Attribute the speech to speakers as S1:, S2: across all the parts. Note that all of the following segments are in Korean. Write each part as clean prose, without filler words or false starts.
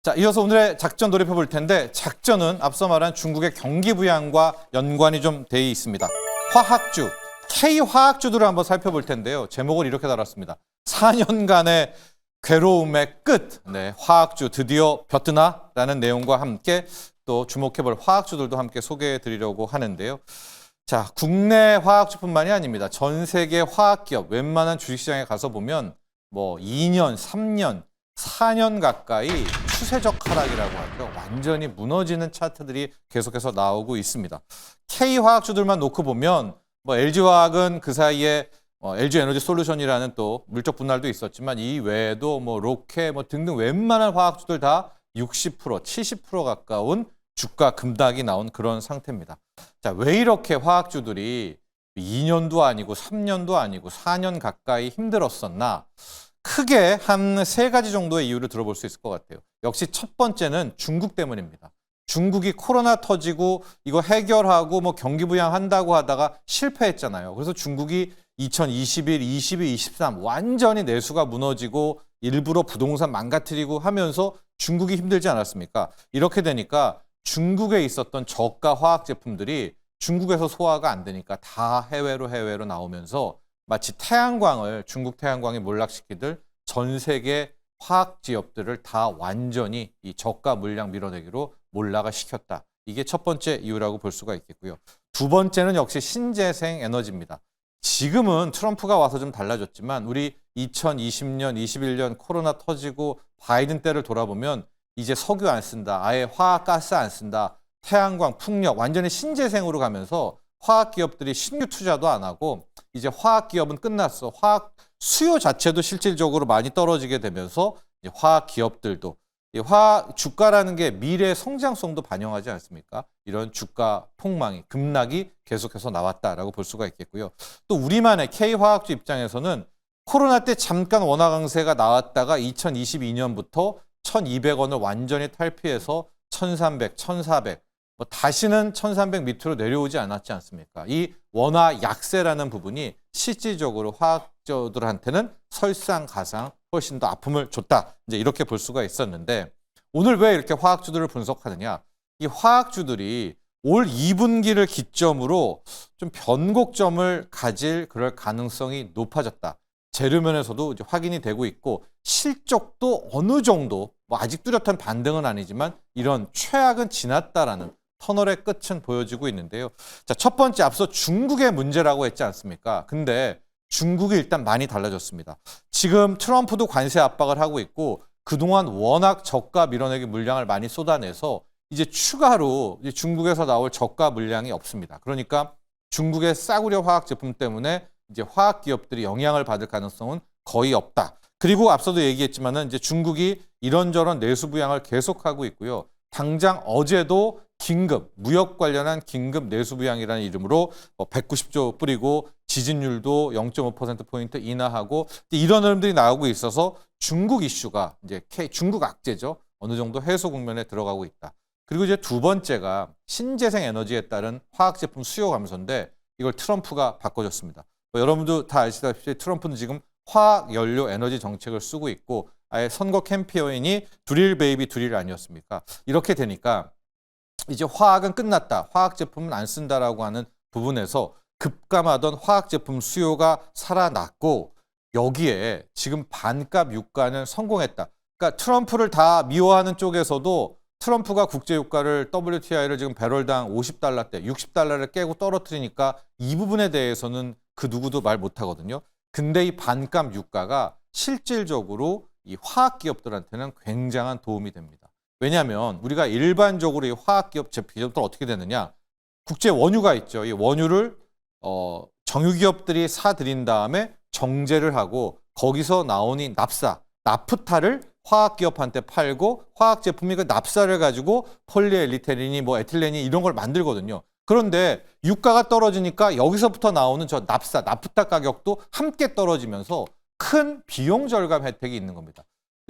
S1: 자, 이어서 오늘의 작전 돌입해 볼 텐데 작전은 앞서 말한 중국의 경기 부양과 연관이 좀 돼 있습니다. 화학주, K화학주들을 한번 살펴볼 텐데요. 제목을 이렇게 달았습니다. 4년간의 괴로움의 끝. 네, 화학주 드디어 벼뜨나라는 내용과 함께 또 주목해볼 화학주들도 함께 소개해 드리려고 하는데요. 자, 국내 화학주뿐만이 아닙니다. 전 세계 화학기업 웬만한 주식시장에 가서 보면 뭐 2년, 3년, 4년 가까이 추세적 하락이라고 하죠. 완전히 무너지는 차트들이 계속해서 나오고 있습니다. K화학주들만 놓고 보면 뭐 LG화학은 그 사이에 LG에너지솔루션이라는 또 물적 분할도 있었지만 이 외에도 뭐 로케 뭐 등등 웬만한 화학주들 다 60%, 70% 가까운 주가 급락이 나온 그런 상태입니다. 자, 왜 이렇게 화학주들이 2년도 아니고 3년도 아니고 4년 가까이 힘들었었나? 크게 한 3가지 정도의 이유를 들어볼 수 있을 것 같아요. 역시 첫 번째는 중국 때문입니다. 중국이 코로나 터지고 이거 해결하고 뭐 경기 부양한다고 하다가 실패했잖아요. 그래서 중국이 2021, 22, 23 완전히 내수가 무너지고 일부러 부동산 망가뜨리고 하면서 중국이 힘들지 않았습니까? 이렇게 되니까 중국에 있었던 저가 화학 제품들이 중국에서 소화가 안 되니까 다 해외로 나오면서 마치 태양광을 중국 태양광이 몰락시키듯 전 세계 화학 기업들을 다 완전히 이 저가 물량 밀어내기로 몰락을 시켰다. 이게 첫 번째 이유라고 볼 수가 있겠고요. 두 번째는 역시 신재생 에너지입니다. 지금은 트럼프가 와서 좀 달라졌지만 우리 2020년, 21년 코로나 터지고 바이든 때를 돌아보면 이제 석유 안 쓴다. 아예 화학가스 안 쓴다. 태양광, 풍력 완전히 신재생으로 가면서 화학 기업들이 신규 투자도 안 하고 이제 화학 기업은 끝났어. 화학 수요 자체도 실질적으로 많이 떨어지게 되면서 이제 화학 기업들도 이 화학 주가라는 게 미래 성장성도 반영하지 않습니까? 이런 주가 폭망이 급락이 계속해서 나왔다라고 볼 수가 있겠고요. 또 우리만의 K화학주 입장에서는 코로나 때 잠깐 원화 강세가 나왔다가 2022년부터 1,200원을 완전히 탈피해서 1,300, 1,400 뭐 다시는 1,300 밑으로 내려오지 않았지 않습니까? 이 원화 약세라는 부분이 실질적으로 화학주들한테는 설상가상 훨씬 더 아픔을 줬다. 이제 이렇게 볼 수가 있었는데 오늘 왜 이렇게 화학주들을 분석하느냐? 이 화학주들이 올 2분기를 기점으로 좀 변곡점을 가질 그럴 가능성이 높아졌다. 재료면에서도 이제 확인이 되고 있고 실적도 어느 정도 뭐 아직 뚜렷한 반등은 아니지만 이런 최악은 지났다라는 터널의 끝은 보여지고 있는데요. 자, 첫 번째 앞서 중국의 문제라고 했지 않습니까? 근데 중국이 일단 많이 달라졌습니다. 지금 트럼프도 관세 압박을 하고 있고 그동안 워낙 저가 밀어내기 물량을 많이 쏟아내서 이제 추가로 이제 중국에서 나올 저가 물량이 없습니다. 그러니까 중국의 싸구려 화학 제품 때문에 이제 화학 기업들이 영향을 받을 가능성은 거의 없다. 그리고 앞서도 얘기했지만은 이제 중국이 이런저런 내수 부양을 계속하고 있고요. 당장 어제도 긴급 무역 관련한 긴급 내수 부양이라는 이름으로 190조 뿌리고 지진율도 0.5%포인트 인하하고 이런 흐름들이 나오고 있어서 중국 이슈가 이제 중국 악재죠. 어느 정도 해소 국면에 들어가고 있다. 그리고 이제 두 번째가 신재생 에너지에 따른 화학 제품 수요 감소인데 이걸 트럼프가 바꿔줬습니다. 여러분도 다 아시다시피 트럼프는 지금 화학 연료 에너지 정책을 쓰고 있고 아예 선거 캠페인이 드릴 베이비 드릴 아니었습니까? 이렇게 되니까 이제 화학은 끝났다. 화학 제품은 안 쓴다라고 하는 부분에서 급감하던 화학 제품 수요가 살아났고 여기에 지금 반값 유가는 성공했다. 그러니까 트럼프를 다 미워하는 쪽에서도 트럼프가 국제 유가를 WTI를 지금 배럴당 50달러대, 60달러를 깨고 떨어뜨리니까 이 부분에 대해서는 그 누구도 말 못하거든요. 근데 이 반값 유가가 실질적으로 이 화학 기업들한테는 굉장한 도움이 됩니다. 왜냐하면 우리가 일반적으로 이 화학 기업 제품들 어떻게 되느냐? 국제 원유가 있죠. 이 원유를 정유 기업들이 사들인 다음에 정제를 하고 거기서 나오는 나프타를 화학 기업한테 팔고 화학 제품이 그 납사를 가지고 폴리에티렌이 뭐 에틸렌이 이런 걸 만들거든요. 그런데 유가가 떨어지니까 여기서부터 나오는 저 나프타 가격도 함께 떨어지면서 큰 비용 절감 혜택이 있는 겁니다.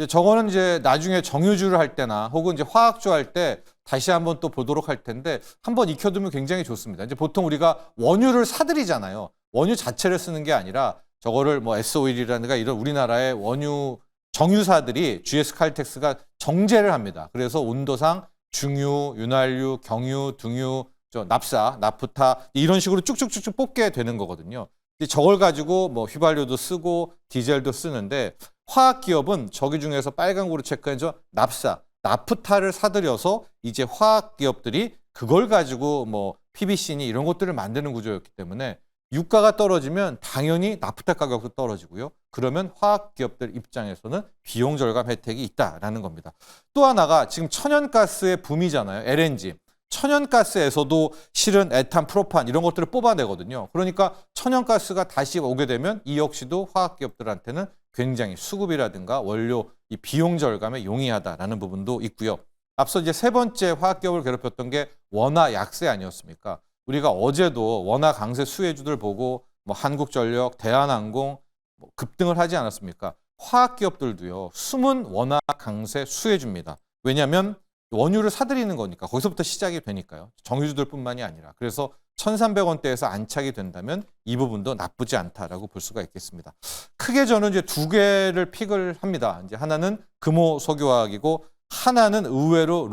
S1: 저거는 이제 나중에 정유주를 할 때나 혹은 이제 화학주 할 때 다시 한번 또 보도록 할 텐데 한번 익혀두면 굉장히 좋습니다. 이제 보통 우리가 원유를 사들이잖아요. 원유 자체를 쓰는 게 아니라 저거를 뭐 S-오일이라든가 이런 우리나라의 원유 정유사들이 GS 칼텍스가 정제를 합니다. 그래서 온도상 중유, 윤활유, 경유, 등유, 납사, 나프타 이런 식으로 쭉쭉쭉쭉 뽑게 되는 거거든요. 저걸 가지고 뭐 휘발유도 쓰고 디젤도 쓰는데 화학 기업은 저기 중에서 빨간고루 체크한 저 납사, 나프타를 사들여서 이제 화학 기업들이 그걸 가지고 뭐 PVC니 이런 것들을 만드는 구조였기 때문에 유가가 떨어지면 당연히 나프타 가격도 떨어지고요. 그러면 화학 기업들 입장에서는 비용 절감 혜택이 있다라는 겁니다. 또 하나가 지금 천연가스의 붐이잖아요. LNG. 천연가스에서도 실은 에탄, 프로판 이런 것들을 뽑아내거든요. 그러니까 천연가스가 다시 오게 되면 이 역시도 화학기업들한테는 굉장히 수급이라든가 원료 이 비용 절감에 용이하다라는 부분도 있고요. 앞서 이제 세 번째 화학기업을 괴롭혔던 게 원화 약세 아니었습니까? 우리가 어제도 원화 강세 수혜주들 보고 뭐 한국전력, 대한항공 뭐 급등을 하지 않았습니까? 화학기업들도요. 숨은 원화 강세 수혜주입니다. 왜냐하면 원유를 사들이는 거니까 거기서부터 시작이 되니까요. 정유주들뿐만이 아니라. 그래서 1,300원대에서 안착이 된다면 이 부분도 나쁘지 않다라고 볼 수가 있겠습니다. 크게 저는 이제 두 개를 픽을 합니다. 이제 하나는 금호석유화학이고 하나는 의외로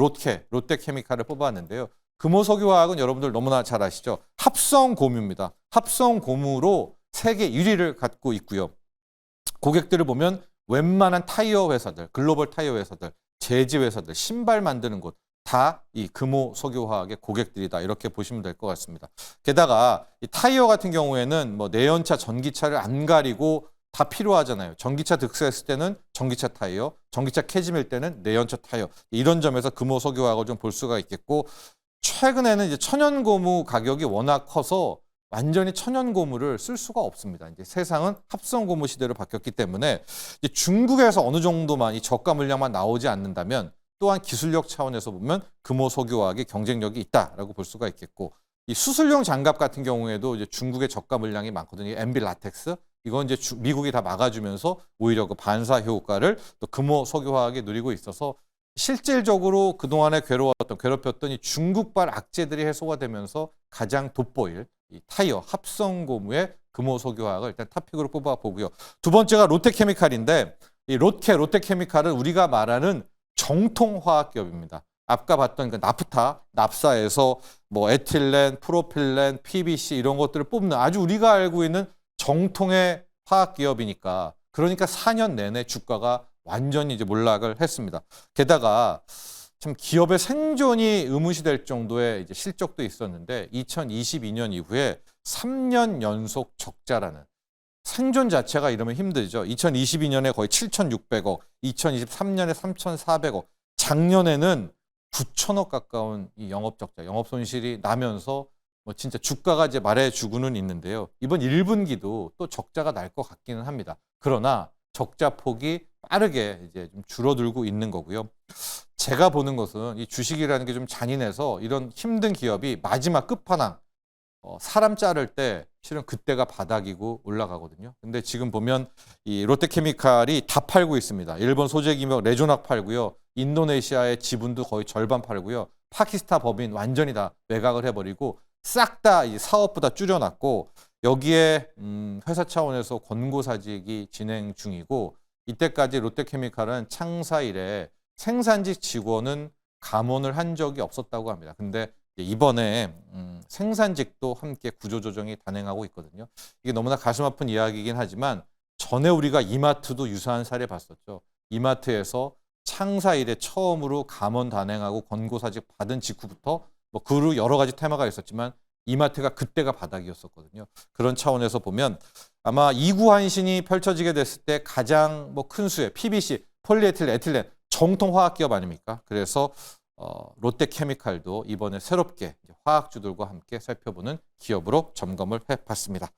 S1: 롯데케미칼을 뽑았는데요. 금호석유화학은 여러분들 너무나 잘 아시죠? 합성고무입니다. 합성고무로 세계 1위를 갖고 있고요. 고객들을 보면 웬만한 타이어 회사들, 글로벌 타이어 회사들, 제지 회사들, 신발 만드는 곳 다 이 금호석유화학의 고객들이다 이렇게 보시면 될 것 같습니다. 게다가 이 타이어 같은 경우에는 뭐 내연차, 전기차를 안 가리고 다 필요하잖아요. 전기차 득세했을 때는 전기차 타이어, 전기차 캐짐일 때는 내연차 타이어 이런 점에서 금호석유화학을 좀 볼 수가 있겠고 최근에는 이제 천연고무 가격이 워낙 커서 완전히 천연고무를 쓸 수가 없습니다. 이제 세상은 합성고무 시대로 바뀌었기 때문에 이제 중국에서 어느 정도만 이 저가 물량만 나오지 않는다면 또한 기술력 차원에서 보면 금호석유화학의 경쟁력이 있다라고 볼 수가 있겠고 이 수술용 장갑 같은 경우에도 이제 중국의 저가 물량이 많거든요. MB 라텍스 이건 이제 미국이 다 막아주면서 오히려 그 반사 효과를 또 금호석유화학이 누리고 있어서 실질적으로 그동안에 괴롭혔던 이 중국발 악재들이 해소가 되면서 가장 돋보일 이 타이어 합성고무의 금호석유화학을 일단 탑픽으로 뽑아보고요. 두 번째가 롯데케미칼인데 이 롯데케미칼은 우리가 말하는 정통화학기업입니다. 아까 봤던 그 나프타, 납사에서 뭐 에틸렌, 프로필렌, PVC 이런 것들을 뽑는 아주 우리가 알고 있는 정통의 화학기업이니까 그러니까 4년 내내 주가가 완전히 이제 몰락을 했습니다. 게다가 참 기업의 생존이 의무시될 정도의 이제 실적도 있었는데 2022년 이후에 3년 연속 적자라는 생존 자체가 이러면 힘들죠. 2022년에 거의 7,600억, 2023년에 3,400억, 작년에는 9천억 가까운 이 영업 적자, 영업 손실이 나면서 뭐 진짜 주가가 이제 말해주고는 있는데요. 이번 1분기도 또 적자가 날 것 같기는 합니다. 그러나 적자 폭이 빠르게 이제 좀 줄어들고 있는 거고요. 제가 보는 것은 이 주식이라는 게 좀 잔인해서 이런 힘든 기업이 마지막 끝판왕 사람 자를 때 실은 그때가 바닥이고 올라가거든요. 근데 지금 보면 이 롯데케미칼이 다 팔고 있습니다. 일본 소재기업 레조낙 팔고요. 인도네시아의 지분도 거의 절반 팔고요. 파키스탄 법인 완전히 다 매각을 해버리고 싹 다 이 사업부 다 줄여놨고 여기에 회사 차원에서 권고사직이 진행 중이고 이때까지 롯데케미칼은 창사 이래 생산직 직원은 감원을 한 적이 없었다고 합니다. 근데 이번에 생산직도 함께 구조조정이 단행하고 있거든요. 이게 너무나 가슴 아픈 이야기이긴 하지만 전에 우리가 이마트도 유사한 사례 봤었죠. 이마트에서 창사 이래 처음으로 감원 단행하고 권고사직 받은 직후부터 뭐 그루 여러 가지 테마가 있었지만 이마트가 그때가 바닥이었었거든요. 그런 차원에서 보면 아마 이구환신이 펼쳐지게 됐을 때 가장 뭐 큰 수혜, PVC, 폴리에틸렌, 에틸렌, 정통 화학기업 아닙니까? 그래서 롯데케미칼도 이번에 새롭게 화학주들과 함께 살펴보는 기업으로 점검을 해봤습니다.